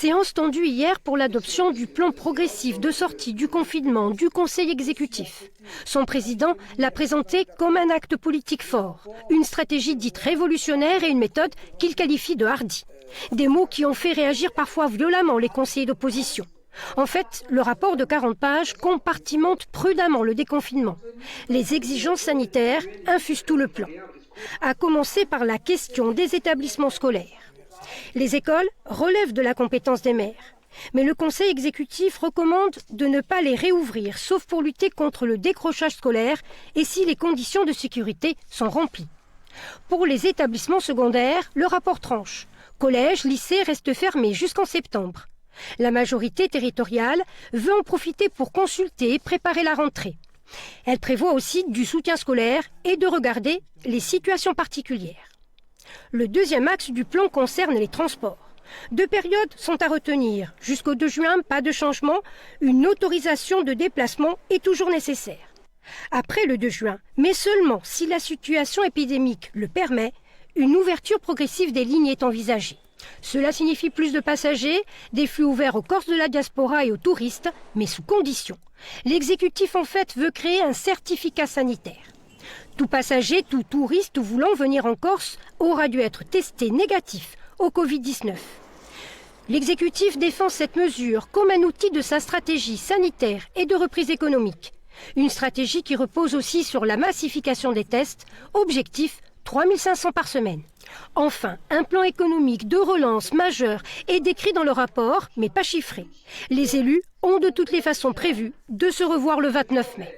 Séance tendue hier pour l'adoption du plan progressif de sortie du confinement du Conseil exécutif. Son président l'a présenté comme un acte politique fort, une stratégie dite révolutionnaire et une méthode qu'il qualifie de hardie. Des mots qui ont fait réagir parfois violemment les conseillers d'opposition. En fait, le rapport de 40 pages compartimente prudemment le déconfinement. Les exigences sanitaires infusent tout le plan. À commencer par la question des établissements scolaires. Les écoles relèvent de la compétence des maires. Mais le Conseil exécutif recommande de ne pas les réouvrir, sauf pour lutter contre le décrochage scolaire et si les conditions de sécurité sont remplies. Pour les établissements secondaires, le rapport tranche. Collèges, lycées restent fermés jusqu'en septembre. La majorité territoriale veut en profiter pour consulter et préparer la rentrée. Elle prévoit aussi du soutien scolaire et de regarder les situations particulières. Le deuxième axe du plan concerne les transports. 2 périodes sont à retenir. Jusqu'au 2 juin, pas de changement. Une autorisation de déplacement est toujours nécessaire. Après le 2 juin, mais seulement si la situation épidémique le permet, une ouverture progressive des lignes est envisagée. Cela signifie plus de passagers, des flux ouverts aux Corses de la diaspora et aux touristes, mais sous condition. L'exécutif en fait veut créer un certificat sanitaire. Tout passager, tout touriste voulant venir en Corse aura dû être testé négatif au Covid-19. L'exécutif défend cette mesure comme un outil de sa stratégie sanitaire et de reprise économique. Une stratégie qui repose aussi sur la massification des tests, objectif 3500 par semaine. Enfin, un plan économique de relance majeur est décrit dans le rapport, mais pas chiffré. Les élus ont de toutes les façons prévu de se revoir le 29 mai.